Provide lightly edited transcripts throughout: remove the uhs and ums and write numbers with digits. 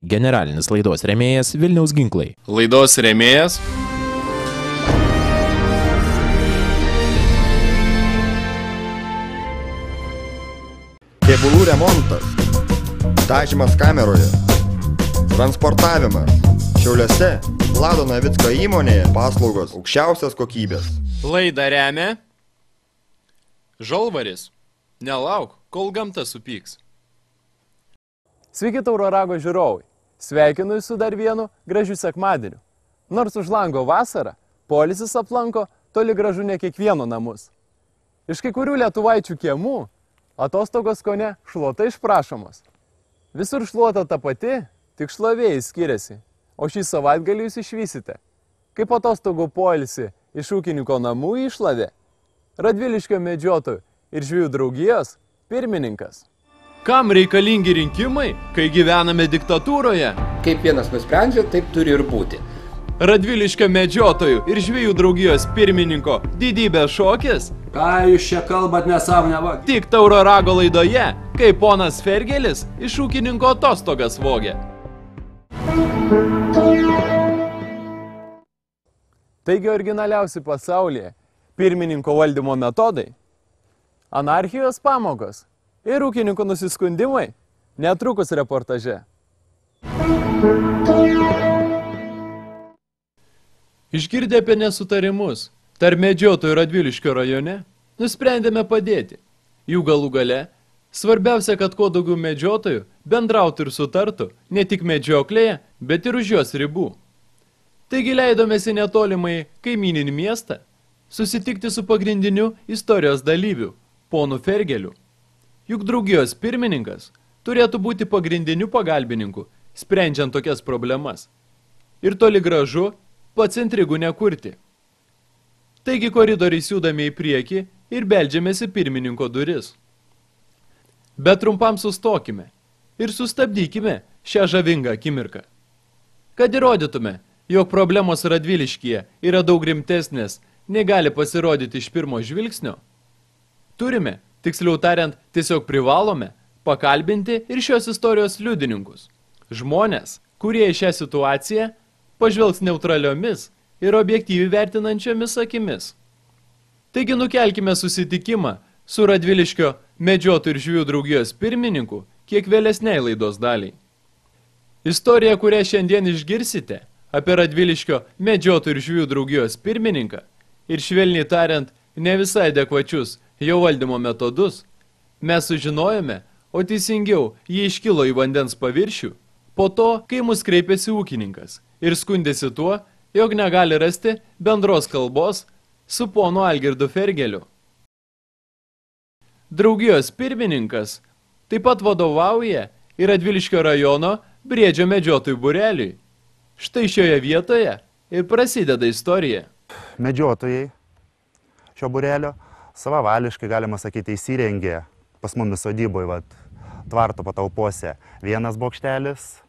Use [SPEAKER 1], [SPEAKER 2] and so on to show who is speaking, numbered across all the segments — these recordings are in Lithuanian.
[SPEAKER 1] Generalinis laidos rėmėjas Vilniaus ginklai.
[SPEAKER 2] Laidos rėmėjas
[SPEAKER 3] Kėbulų remontas, dažymas kameroje, transportavimas. Šiauliuose Vlado Navicko įmonėje paslaugos aukščiausios kokybės.
[SPEAKER 2] Laidą remia Žalvaris. Nelauk, kol gamta supyks.
[SPEAKER 4] Sveiki Tauro rago žiūrovai. Sveikinu Jūs su dar vienu gražiu sekmadieniu. Nors už lango vasara, poilsis aplanko toli gražu ne kiekvieno namus. Iš kai kurių lietuvaičių kiemų atostogos kone šluota išprašomos. Visur šluota ta pati, tik šlavėjai skiriasi. O šį savaitgalį Jūs išvysite, kaip atostogų poilsį iš ūkininko namų iššlavė Radviliškio medžiotojų ir žvejų draugijos pirmininkas.
[SPEAKER 2] Kam reikalingi rinkimai, kai gyvename diktatūroje?
[SPEAKER 5] Kaip vienas nusprendžia, taip turi ir būti.
[SPEAKER 2] Radviliškio medžiotojų ir žvejų draugijos pirmininko didybės šokis?
[SPEAKER 6] Ką Jūs čia kalbat nesąmonę, va?
[SPEAKER 2] Tik Tauro rago laidoje, kai ponas Fergelis iš ūkininko atostogas vogė.
[SPEAKER 4] Taigi originaliausi pasaulyje pirmininko valdymo metodai, anarchijos pamokos ir ūkininkų nusiskundimai netrukus reportaže.
[SPEAKER 2] Išgirdę apie nesutarimus tarp medžiotojų Radviliškio rajone, nusprendėme padėti. Jų galų gale, svarbiausia, kad kuo daugiau medžiotojų bendrautų ir sutartų ne tik medžioklėje, bet ir už jos ribų. Taigi leidomės į netolimai kaimyninį miestą susitikti su pagrindiniu istorijos dalyviu, ponu Fergeliu. Juk draugijos pirmininkas turėtų būti pagrindiniu pagalbininku, sprendžiant tokias problemas. Ir toli gražu pats intrigų nekurti. Taigi koridoriais judame į priekį ir beldžiamės į pirmininko duris. Bet trumpam sustokime ir sustabdykime šią žavingą akimirką. Kad įrodytume, jog problemos Radviliškyje yra daug rimtesnės, nei gali pasirodyti iš pirmo žvilgsnio, turime, tiksliau tariant, tiesiog privalome pakalbinti ir šios istorijos liudininkus. Žmonės, kurie į šią situaciją pažvelgs neutraliomis ir objektyviai vertinančiomis akimis. Taigi nukelkime susitikimą su Radviliškio medžiotojų ir žvejų draugijos pirmininku kiek vėlesniai laidos daliai. Istorija, kurią šiandien išgirsite apie Radviliškio medžiotojų ir žvejų draugijos pirmininką ir švelniai tariant ne visai adekvačius jo valdymo metodus, mes sužinojome, o teisingiau jie iškilo į vandens paviršių, po to, kai mus kreipėsi ūkininkas ir skundėsi tuo, jog negali rasti bendros kalbos su ponu Algirdu Fergeliu. Draugijos pirmininkas taip pat vadovauja ir Radviliškio rajono Briedžio medžiotojų būreliui. Štai šioje vietoje ir prasideda istorija.
[SPEAKER 7] Medžiotojai šio būrelio savavališkai, galima sakyti, įsirengė pas mumis sodyboje, tvarto patalpose vienas bokštelis,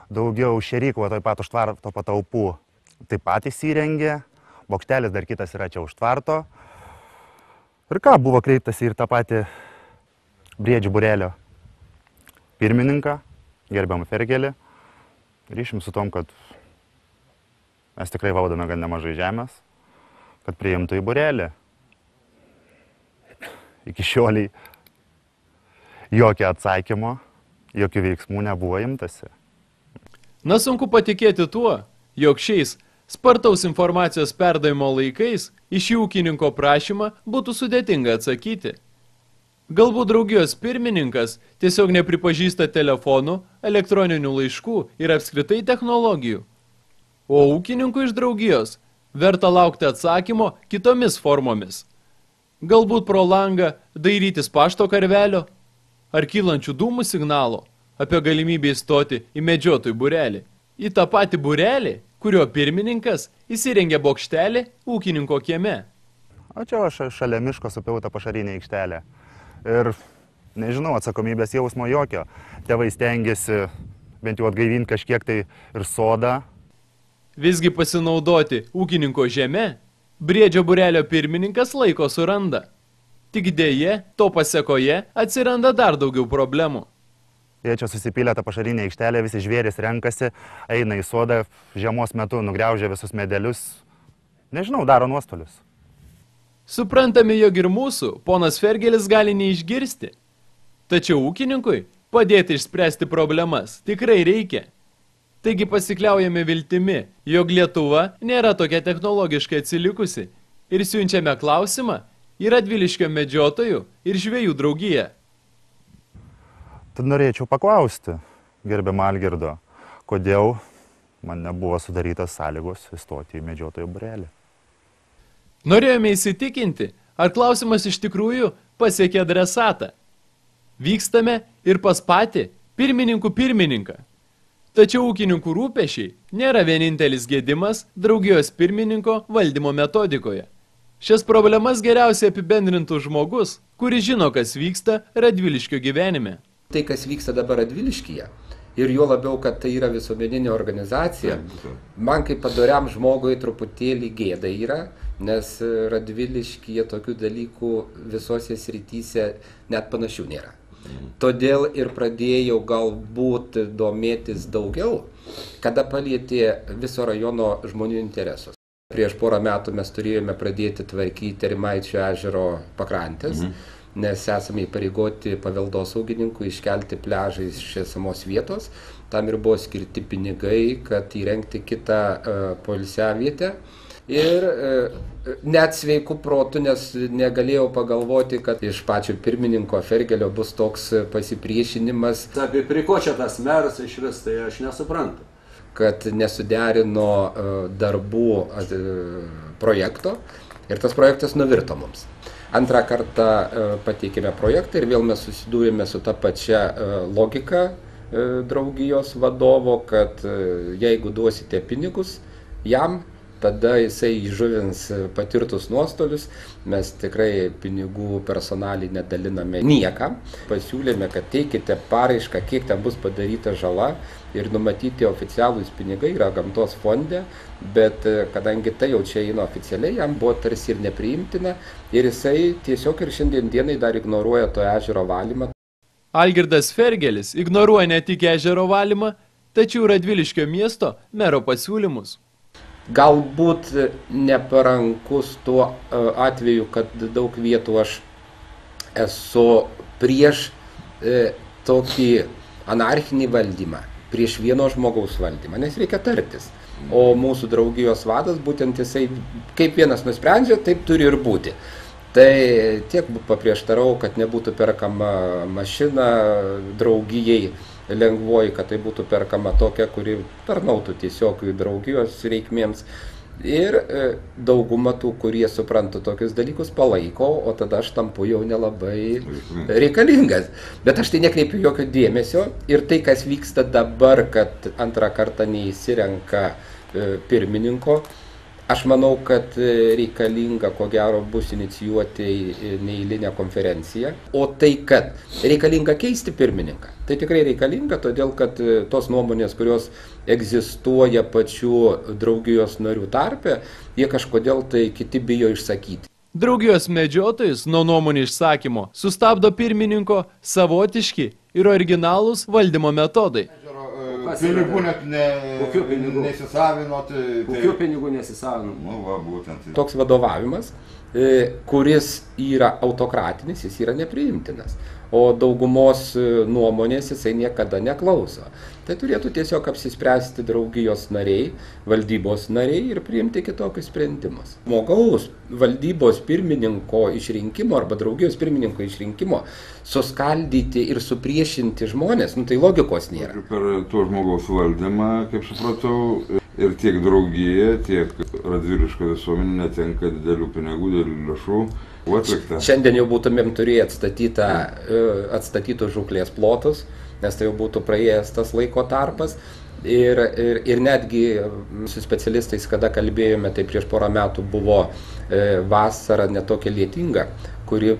[SPEAKER 7] daugiau šėryklo taip pat už tvarto patalpų taip pat įsirengė, bokštelis dar kitas yra čia už tvarto. Ir ką, buvo kreiptas ir tą patį Briedžių būrelio pirmininką, gerbiamą Fergelį, ryšim su tom, kad mes tikrai valdome gan nemažai žemės, kad priimtų į būrelį. Iki šioliai jokio atsakymo, jokių veiksmų nebuvo imtasi.
[SPEAKER 2] Na, sunku patikėti tuo, jog šiais spartaus informacijos perdavimo laikais iš ūkininko prašymą būtų sudėtinga atsakyti. Galbūt draugijos pirmininkas tiesiog nepripažįsta telefonų, elektroninių laiškų ir apskritai technologijų. O ūkininkų iš draugijos verta laukti atsakymo kitomis formomis. Galbūt pro langą dairytis pašto karvelio ar kylančių dūmų signalo apie galimybę įstoti į medžiotojų būrelį. Į tą patį būrelį, kurio pirmininkas įsirengė bokštelį ūkininko kieme.
[SPEAKER 7] O čia šalia miško supilta pašarinė aikštelė. ir, nežinau, atsakomybės jausmo jokio. Tėvai stengiasi bent jau atgaivinti kažkiek tai ir sodą.
[SPEAKER 2] Visgi pasinaudoti ūkininko žeme briedžio būrelio pirmininkas laiko suranda. Tik dėje, to pasekoje atsiranda dar daugiau problemų.
[SPEAKER 7] Jie čia susipylė tą pašarinę aikštelę, visi žvėrys renkasi, eina į sodą, žiemos metu nugriaužia visus medelius. Nežinau, daro nuostolius.
[SPEAKER 2] Suprantame, jog ir mūsų ponas Fergelis gali neišgirsti. Tačiau ūkininkui padėti išspręsti problemas tikrai reikia. Taigi pasikliaujame viltimi, jog Lietuva nėra tokia technologiškai atsilikusi ir siunčiame klausimą į Radviliškio medžiotojų ir žvejų draugiją.
[SPEAKER 7] Tad norėčiau paklausti, gerbiamą Algirdo, kodėl man nebuvo sudarytas sąlygos įstoti į medžiotojų būrelį.
[SPEAKER 2] Norėjome įsitikinti, ar klausimas iš tikrųjų pasiekė adresatą. Vykstame ir pas patį pirmininkų pirmininką. Tačiau ūkininkų rūpešiai nėra vienintelis gedimas draugijos pirmininko valdymo metodikoje. Šias problemas geriausiai apibendrintų žmogus, kuris žino, kas vyksta Radviliškio gyvenime.
[SPEAKER 5] Tai, kas vyksta dabar Radviliškyje, ir jo labiau, kad tai yra visuomeninė organizacija, man kaip padoriam žmogui truputėlį gėda yra, nes Radviliškyje tokių dalykų visose srityse net panašių nėra. Todėl ir pradėjau galbūt domėtis daugiau, kada palietė viso rajono žmonių interesus. Prieš porą metų mes turėjome pradėti tvarkyti Rimaičio ežero pakrantės, nes esame įpareigoti paveldosaugininkų iškelti pliažą iš esamos vietos. Tam ir buvo skirti pinigai, kad įrengti kitą poilsiavietę. Ir net sveikų protų, nes negalėjau pagalvoti, kad iš pačio pirmininko Fergelio bus toks pasipriešinimas.
[SPEAKER 6] Apie prie ko čia tas meras išvis, tai aš nesuprantu.
[SPEAKER 5] Kad nesuderino darbų projekto ir tas projektas nuvirto mums. Antrą kartą pateikėme projektą ir vėl mes susidūrėme su ta pačia logika draugijos vadovo, kad jeigu duosite pinigus jam, tada jisai įžuvins patirtus nuostolius. Mes tikrai pinigų personaliai nedaliname niekam. Pasiūlėme, kad teikite paraišką, kiek ten bus padaryta žala ir numatyti oficialūs pinigai yra gamtos fonde, bet kadangi tai jau čia eina oficialiai, jam buvo tarsi ir nepriimtina ir jisai tiesiog ir šiandien dienai dar ignoruoja to ežero valymą.
[SPEAKER 2] Algirdas Fergelis ignoruoja ne tik ežero valymą, tačiau Radviliškio miesto mero pasiūlymus.
[SPEAKER 5] Galbūt neparankus tuo atveju, kad daug vietų aš esu prieš tokį anarchinį valdymą, prieš vieno žmogaus valdymą, nes reikia tartis. O mūsų draugijos vadas, būtent jisai, kaip vienas nusprendžia, taip turi ir būti. Tai tiek paprieštarau, kad nebūtų perkama mašina draugijai lengvoji, kad tai būtų perkama tokia, kuri tarnautų tiesiog draugijos reikmėms. Ir dauguma tų, kurie supranta tokius dalykus, palaiko, o tada aš tampu jau nelabai reikalingas. Bet aš tai nekreipiu jokio dėmesio ir tai, kas vyksta dabar, kad antrą kartą neįsirenka pirmininko, aš manau, kad reikalinga, ko gero, bus inicijuoti neeilinę konferenciją. O tai, kad reikalinga keisti pirmininką, tai tikrai reikalinga, todėl kad tos nuomonės, kurios egzistuoja pačių draugijos narių tarpe, jie kažkodėl tai kiti bijo išsakyti.
[SPEAKER 2] Draugijos medžiotojus nuo nuomonių išsakymo sustabdo pirmininko savotiški ir originalūs valdymo metodai.
[SPEAKER 3] Pinigų net nesisavinot.
[SPEAKER 6] Kokių pinigų nesisavinot?
[SPEAKER 3] Nu, va, būtent.
[SPEAKER 5] Toks vadovavimas, kuris yra autokratinis, jis yra nepriimtinas. O daugumos nuomonės jisai niekada neklauso. Tai turėtų tiesiog apsispręsti draugijos nariai, valdybos nariai ir priimti kitokius sprendimus. Žmogaus valdybos pirmininko išrinkimo arba draugijos pirmininko išrinkimo suskaldyti ir supriešinti žmonės, nu tai logikos nėra.
[SPEAKER 8] Per to žmogaus valdymą, kaip supratau, ir tiek draugija, tiek Radviliško visuomenė netenka didelių pinigų, didelių lėšų.
[SPEAKER 5] Šiandien jau būtumėm turėję atstatytų žūklės plotus, nes tai jau būtų praėjęs tas laiko tarpas. Ir netgi su specialistais, kada kalbėjome, tai prieš porą metų buvo vasara netokia lietinga, kuri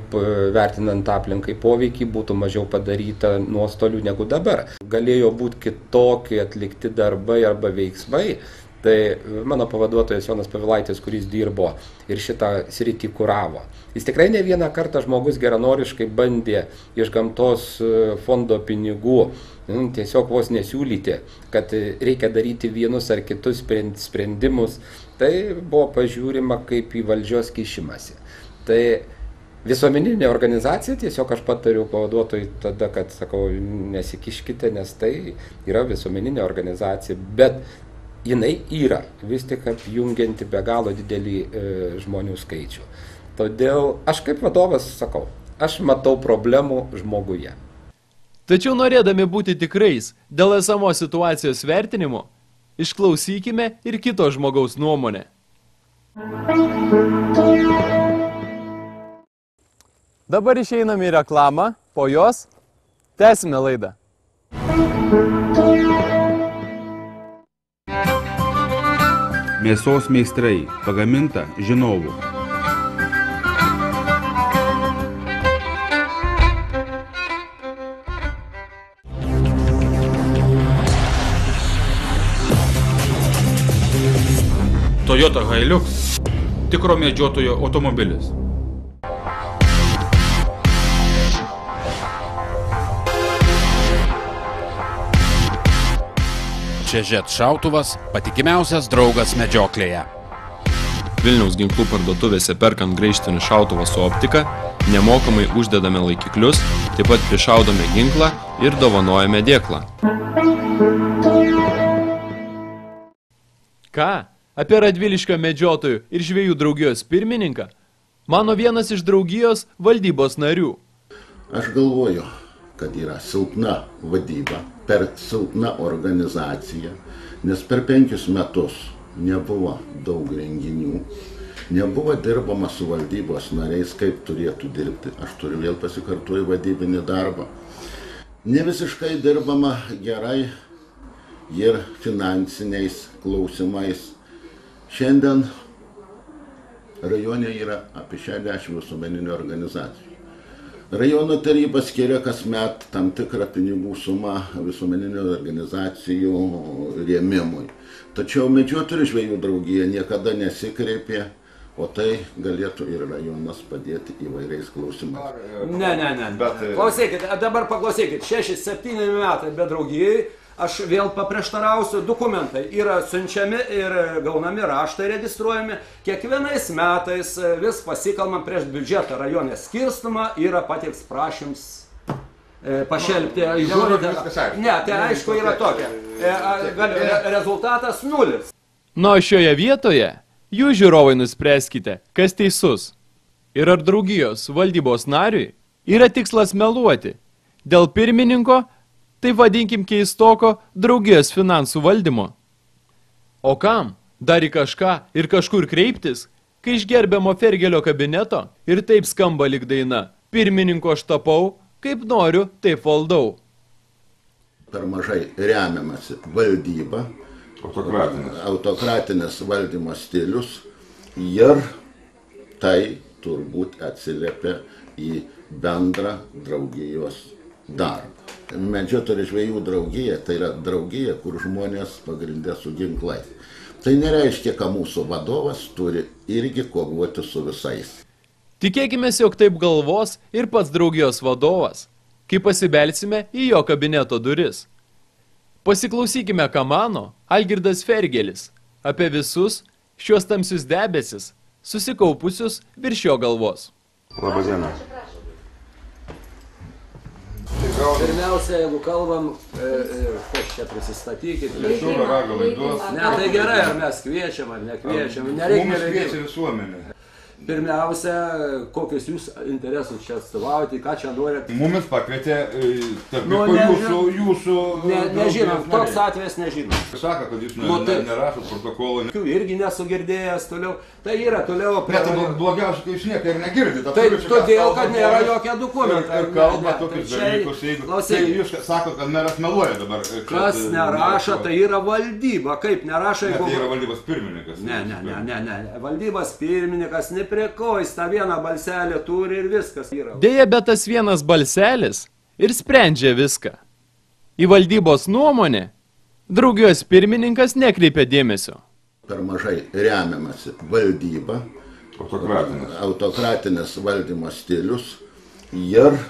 [SPEAKER 5] vertinant aplinkai poveikį būtų mažiau padaryta nuostolių negu dabar. Galėjo būti kitokie atlikti darbai arba veiksmai. Tai mano pavaduotojas Jonas Pavilaitis, kuris dirbo ir šitą sritį kuravo. Jis tikrai ne vieną kartą žmogus geranoriškai bandė iš gamtos fondo pinigų tiesiog vos nesiūlyti, kad reikia daryti vienus ar kitus sprendimus. Tai buvo pažiūrima kaip į valdžios kišimąsi. Tai visuomeninė organizacija, tiesiog aš patariu pavaduotojui tada, kad sakau, nesikiškite, nes tai yra visuomeninė organizacija, bet jinai yra vis tik apjungianti be galo didelį žmonių skaičių. Todėl aš kaip vadovas sakau, aš matau problemų žmoguje.
[SPEAKER 2] Tačiau norėdami būti tikrais dėl esamos situacijos vertinimo, išklausykime ir kito žmogaus nuomonę.
[SPEAKER 4] Dabar išeiname į reklamą, po jos tęsime laidą.
[SPEAKER 9] Mėsos meistrai, pagaminta žinovų. Toyota Hilux – tikro medžiotojo automobilis.
[SPEAKER 10] Čia Jet šautuvas – patikimiausias draugas medžioklėje.
[SPEAKER 2] Vilniaus ginklų parduotuvėse perkant graižtinį šautuvą su optika, nemokamai uždedame laikiklius, taip pat prišaudome ginklą ir dovanojame dėklą. Ką? Apie Radviliškio medžiotojų ir žvejų draugijos pirmininką mano vienas iš draugijos valdybos narių.
[SPEAKER 11] Aš galvoju, kad yra silpna vadyba, per silpna organizacija, nes per 5 metus nebuvo daug renginių, nebuvo dirbama su valdybos nariais, kaip turėtų dirbti. Aš turiu vėl pasikartuoju vadybinį darbą. Ne visiškai dirbama gerai ir finansiniais klausimais. Šiandien rajone yra apie 60 visuomeninių organizacijų. Rajono taryba skiria kasmet tam tikrą pinigų sumą visuomeninių organizacijų rėmimui. Tačiau medžiotojų ir žvejų draugija niekada nesikreipė, o tai galėtų ir rajonas padėti įvairiais klausimais.
[SPEAKER 6] Ne. Klausykit, dabar paklausykit, 6-7 metai be draugijai. Aš vėl paprieštarausiu, dokumentai yra siunčiami ir gaunami raštai registruojami. Kiekvienais metais vis pasikalbam prieš biudžetą rajonė skirstumą, yra patieks prašyms pašelpti. Ne, tai aišku yra tokia. Rezultatas 0.
[SPEAKER 2] Nu, šioje vietoje jūs žiūrovai nuspręskite, kas teisus. Ir ar draugijos valdybos nariui yra tikslas meluoti dėl pirmininko, tai vadinkim keistoko draugijos finansų valdymo. O kam? Dar į kažką ir kažkur kreiptis, kai iš gerbiamo Fergelio kabineto ir taip skamba lyg daina. Pirmininko aš tapau, kaip noriu, taip valdau.
[SPEAKER 11] Per mažai remiamasi valdyba, autokratinis valdymo stilius ir tai turbūt atsiliepia į bendrą draugijos darbą. Medžiotojų ir žvejų draugija tai yra draugija, kur žmonės pagrindė su ginklais. Tai nereiškia, kad mūsų vadovas turi irgi kovoti su visais.
[SPEAKER 2] Tikėkime, jog taip galvos ir pats draugijos vadovas, kai pasibelsime į jo kabineto duris. Pasiklausykime, ką mano Algirdas Fergelis apie visus šios tamsius debesis susikaupusius virš jo galvos.
[SPEAKER 8] Labą dieną.
[SPEAKER 6] Pirmiausia, jeigu kalbam, kas čia prisistatykit. Ne, tai gerai, ar mes kviečiam, ar nekviečiam.
[SPEAKER 8] Mums kviečia visuomenė.
[SPEAKER 6] pirmiausia, kokius jūs interesus čia atstovaujate, ką čia norite.
[SPEAKER 8] Mumis pakvietė, jūsų...
[SPEAKER 6] Nežinom, toks atvejas nežinom.
[SPEAKER 8] Sako, kad jūs nerašot protokolą.
[SPEAKER 6] Irgi nesu girdėjęs toliau. Tai yra toliau...
[SPEAKER 8] Bet blogiausia, kai jūs niekai ir negirdite.
[SPEAKER 6] Tai todėl, kad nėra jokia dokumentai.
[SPEAKER 8] Ir kalba tokius dalykus, jeigu jūs sako, kad meras meluoja dabar.
[SPEAKER 6] Kas nerašo, tai yra valdyba. Kaip nerašo,
[SPEAKER 8] jeigu... Tai yra valdybos pirmininkas.
[SPEAKER 6] Ne. Valdybos pirmininkas prie ko, jis tą vieną balselį turi ir viskas yra.
[SPEAKER 2] Deja, bet tas vienas balselis ir sprendžia viską. Į valdybos nuomonę draugijos pirmininkas nekreipia dėmesio.
[SPEAKER 11] Per mažai remiamasi valdyba, autokratinis valdymo stilius ir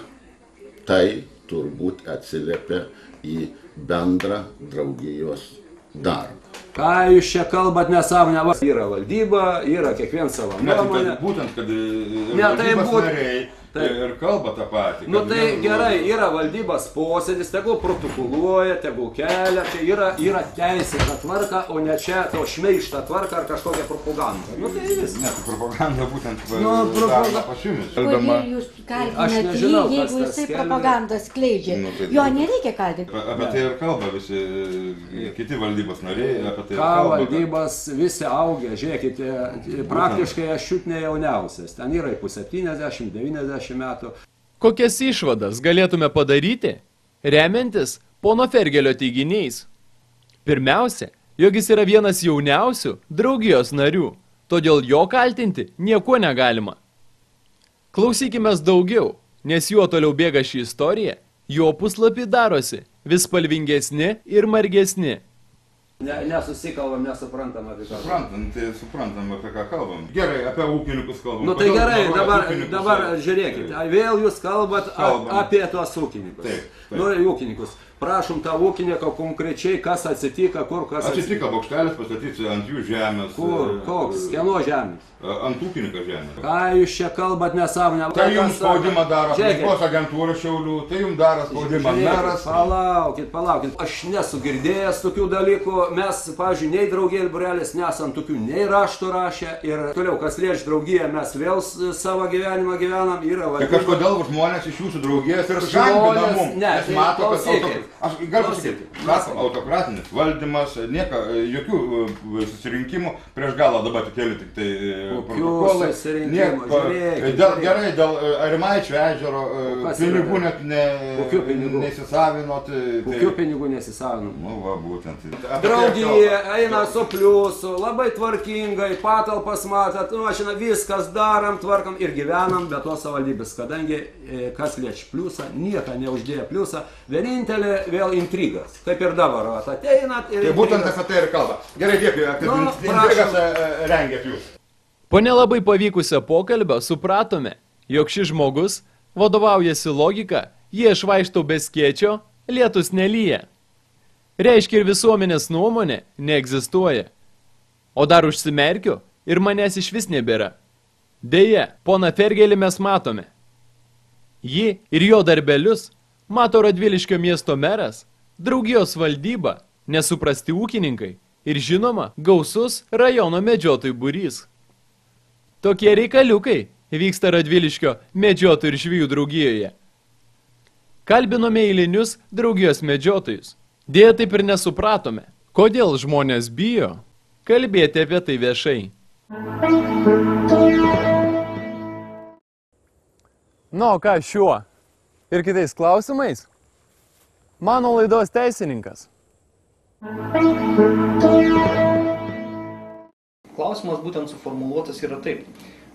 [SPEAKER 11] tai turbūt atsiliepia į bendrą draugijos darbą.
[SPEAKER 6] Ką jūs čia kalbat nesąmonę? Yra valdyba, yra kiekvien savo nuomonę.
[SPEAKER 8] Būtent, kad valdybos nariai ir kalba tą patį.
[SPEAKER 6] Nu tai gerai, yra valdybos posėdis, tegul protokoluoja, tegul kelia, tai yra teisėta tvarka, o ne čia to šmeižta tvarka ar kažkokia propaganda. Nu tai vis.
[SPEAKER 8] Ne, propaganda būtent daroma pačiumis.
[SPEAKER 12] Kodėl jūs kaltinate jį, jeigu jisai propagandą skleidžia? Jo nereikia kaltinti.
[SPEAKER 8] Apie tai ir kalba visi kiti valdybos nariai, apie tai ir
[SPEAKER 6] kalba.
[SPEAKER 8] kalba.
[SPEAKER 6] Valdybos visi augę, žiūrėkite, praktiškai aš šiut ne jauniausias. Ten yra po 70-90 metų.
[SPEAKER 2] Kokias išvadas galėtume padaryti, remiantis pono Fergelio teiginiais? Pirmiausia, jog jis yra vienas jauniausių draugijos narių, todėl jo kaltinti niekuo negalima. Klausykimės daugiau, nes juo toliau bėga ši istorija, jo puslapį darosi vis spalvingesni ir margesni.
[SPEAKER 6] Nesusikalbam, nesuprantam apie ką.
[SPEAKER 8] Suprantam, apie ką kalbam. Gerai, apie ūkininkus kalbam.
[SPEAKER 6] Nu tai gerai, dabar žiūrėkite, vėl jūs kalbat apie tuos ūkininkus.
[SPEAKER 8] Taip.
[SPEAKER 6] Nu, ūkininkus. Prašom tą ūkininką konkrečiai, kas atsitiko, kur kas atsitiko.
[SPEAKER 8] Atsitiko bokštelis pastatyti ant jų žemės.
[SPEAKER 6] Kur? Koks? Kieno žemės?
[SPEAKER 8] Ant ūkininko žemės.
[SPEAKER 6] Ką jūs čia kalbat nesąmonę?
[SPEAKER 8] Tai jums spaudimą daro aplinkos agentūra Šiaulių, tai jums daro spaudimą meras.
[SPEAKER 6] Palaukit. Aš nesu girdėjęs tokių dalykų. Mes, pavyzdžiui, nei draugėlių būrelis nesam tokių nei raštų rašę. Ir toliau, kas liečia draugiją, mes vėl savo gyvenimą gyvenam.
[SPEAKER 8] Tai kažkodėl žmonės iš jūsų draugijos ir skambina mums. Nes mato, kad aš galiu pasakyti, autokratinis valdymas, jokių susirinkimų, prieš galą dabar keli tik tai protokolai. Gerai, dėl Arimaičio ežero pinigų net nesisavinot.
[SPEAKER 6] Kokių pinigų nesisavinot?
[SPEAKER 8] Nu va, būtent.
[SPEAKER 6] Draugija eina su pliusu, labai tvarkingai, patalpas matot, viskas darom, tvarkam ir gyvenam be tos savivaldybės, kadangi kas liečia pliusą, nieką neuždėja pliusą, vienintelė vėl intrigas, kaip ir dabar, ateinat ir...
[SPEAKER 8] Tai būtent apie tai ir kalba. Gerai, dėkui, kad intrigas rengėt jūs.
[SPEAKER 2] Po nelabai pavykusio pokalbio supratome, jog šis žmogus vadovaujasi logika, jie švaištau be skėčio, lietus nelyja. Reiškia ir visuomenės nuomonė neegzistuoja. O dar užsimerkiu ir manęs išvis nebėra. Deja, poną Fergelį mes matome. Jį ir jo darbelius mato Radviliškio miesto meras, draugijos valdyba, nesuprasti ūkininkai ir žinoma gausus rajono medžiotojų būrys. Tokie reikaliukai vyksta Radviliškio medžiotojų ir žvejų draugijoje. Kalbinome eilinius draugijos medžiotojus. Deja, taip ir nesupratome, kodėl žmonės bijo kalbėti apie tai viešai.
[SPEAKER 4] Na, o ką šiuo ir kitais klausimais? Mano laidos teisininkas.
[SPEAKER 13] Klausimas būtent suformuluotas yra taip.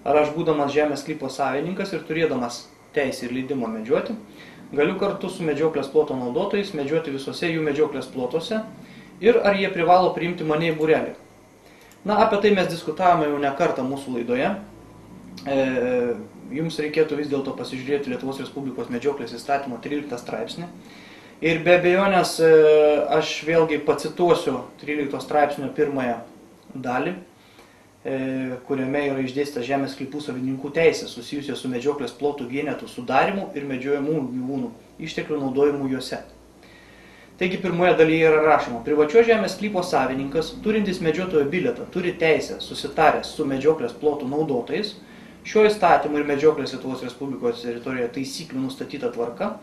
[SPEAKER 13] Ar aš būdamas žemės sklypo savininkas ir turėdamas teisę ir leidimą medžioti, galiu kartu su medžioklės ploto naudotojais medžioti visose jų medžioklės plotuose ir ar jie privalo priimti mane į būrelį. Na, apie tai mes diskutavome jau ne kartą mūsų laidoje. Jums reikėtų vis dėlto pasižiūrėti Lietuvos Respublikos medžioklės įstatymo 13 straipsnį. Ir be abejonės aš vėlgi pacituosiu 13 straipsnio pirmąją dalį, kuriame yra išdėstyta žemės sklypų savininkų teisė susijusia su medžioklės plotų vienetų sudarymu ir medžiojamų gyvūnų išteklių naudojimu juose. Taigi pirmoje dalyje yra rašoma, privačios žemės sklypo savininkas, turintis medžiotojo bilietą, turi teisę susitaręs su medžioklės plotų naudotojais Šio įstatymo ir medžioklės Lietuvos Respublikos teritorijoje taisyklių nustatyta tvarka,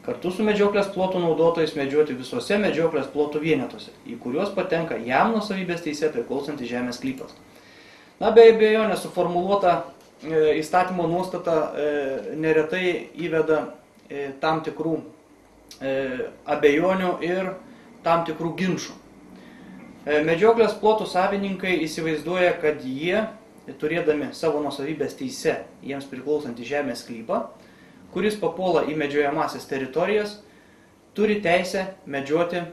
[SPEAKER 13] kartu su medžioklės plotų naudotojais medžioti visose medžioklės plotų vienetuose, į kuriuos patenka jam nuosavybės teise priklausantis žemės sklypas. Na, be abejo, nesuformuluota įstatymo nuostata neretai įveda tam tikrų abejonių ir tam tikrų ginčų. Medžioklės plotų savininkai įsivaizduoja, kad jie, turėdami savo nuosavybės teise jiems priklausantį žemės sklypą, kuris papuola į medžiojamasias teritorijas, turi teisę medžioti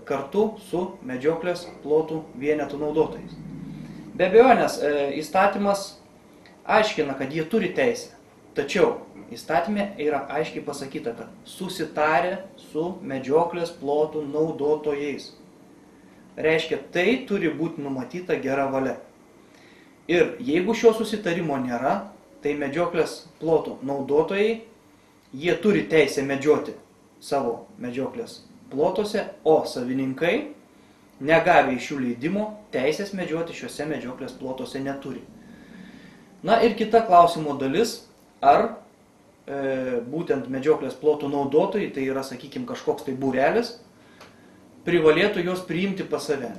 [SPEAKER 13] kartu su medžioklės plotų vienetų naudotojais. Be abejonės, įstatymas aiškina, kad jie turi teisę, tačiau įstatyme yra aiškiai pasakyta, kad susitarė su medžioklės plotų naudotojais. Reiškia, tai turi būti numatyta gera valia. Ir jeigu šio susitarimo nėra, tai medžioklės plotų naudotojai, jie turi teisę medžioti savo medžioklės plotuose, o savininkai, negavę iš jų leidimo, teisės medžioti šiuose medžioklės plotuose neturi. Na ir kita klausimo dalis, ar būtent medžioklės plotų naudotojai, tai yra, sakykime, kažkoks tai būrelis, privalėtų juos priimti pas save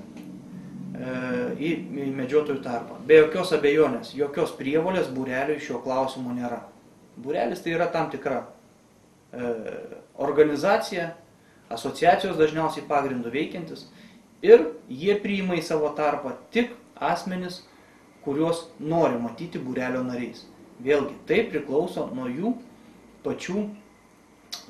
[SPEAKER 13] į medžiotojų tarpą. Be jokios abejonės, jokios prievolės būreliui šio klausimo nėra. Būrelis tai yra tam tikra organizacija, asociacijos dažniausiai pagrindų veikiantis, ir jie priima į savo tarpą tik asmenis, kuriuos nori matyti būrelio nariais. Vėlgi, tai priklauso nuo jų pačių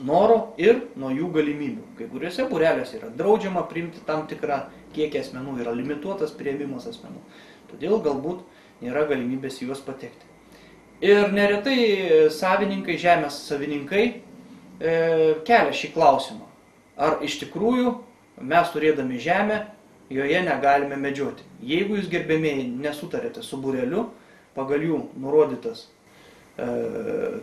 [SPEAKER 13] noro ir nuo jų galimybių. Kai kuriuose būreliuose yra draudžiama priimti tam tikrą kiekį asmenų, yra limituotas priėmimas asmenų. Todėl galbūt nėra galimybės juos patekti. Ir neretai savininkai, žemės savininkai kelia šį klausimą. Ar iš tikrųjų mes turėdami žemę, joje negalime medžioti. Jeigu jūs gerbėmėjai nesutarėte su būreliu, pagal jų nurodytas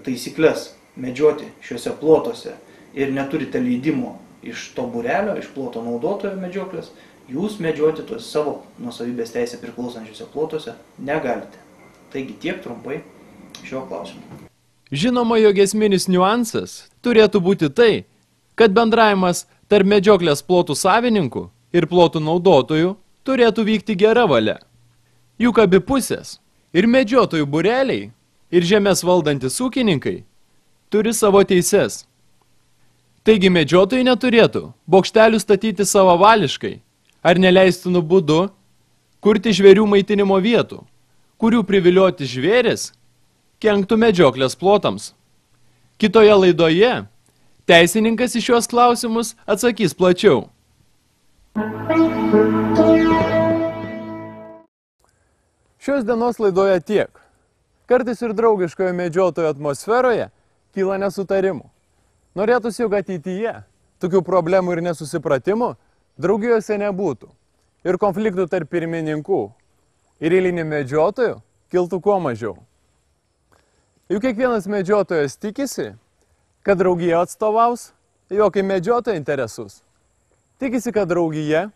[SPEAKER 13] taisyklės medžioti šiuose plotuose ir neturite leidimo iš to būrelio, iš ploto naudotojo medžioklės, jūs medžioti tuos savo nuosavybės teisę priklausančiuose plotuose negalite. Taigi tiek trumpai šio klausimo.
[SPEAKER 2] Žinoma, jog esminis niuansas turėtų būti tai, kad bendravimas tarp medžioklės plotų savininkų ir plotų naudotojų turėtų vykti gera valia. Juk abi pusės, ir medžiotojų būreliai, ir žemės valdantis ūkininkai, turi savo teises. Taigi medžiotojai neturėtų bokštelių statyti savavališkai ar neleistinų būdu kurti žvėrių maitinimo vietų, kurių privilioti žvėris kenktų medžioklės plotams. Kitoje laidoje teisininkas į šios klausimus atsakys plačiau.
[SPEAKER 4] Šios dienos laidoje tiek. Kartais ir draugiškoje medžiotojų atmosferoje kyla nesutarimų. Norėtųsi, jog ateityje tokių problemų ir nesusipratimų draugijose nebūtų. Ir konfliktų tarp pirmininkų ir eilinių medžiotojų kiltų kuo mažiau. Juk kiekvienas medžiotojas tikisi, kad draugija atstovaus jo kaip medžiotojo interesus. Tikisi, kad draugija,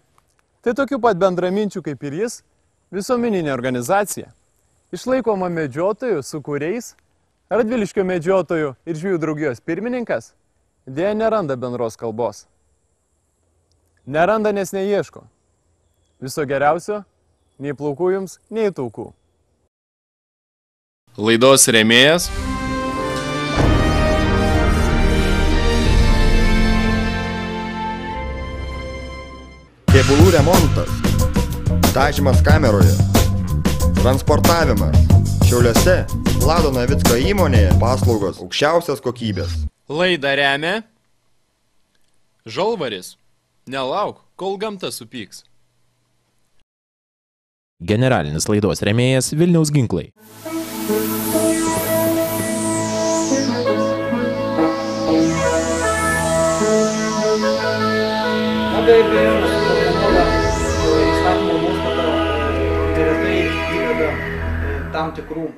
[SPEAKER 4] tai tokių pat bendraminčių kaip ir jis, visuomeninė organizacija, išlaikoma medžiotojų, su kuriais Radviliškio medžiotojų ir žvejų draugijos pirmininkas dėja neranda bendros kalbos. Neranda, nes neieško. Viso geriausio, nei plaukų jums, nei taukų.
[SPEAKER 2] Laidos rėmėjas
[SPEAKER 3] Kėbulų remontas, dažymas kameroje, transportavimas. Šiauliuose Vlado Navicko įmonėje paslaugos aukščiausios kokybės.
[SPEAKER 2] Laidą remia Žalvaris. Nelauk, kol gamta supyks.
[SPEAKER 1] Generalinis laidos rėmėjas Vilniaus ginklai.
[SPEAKER 13] Na, be abejo, įstatymo nuostata neretai įveda tam tikrų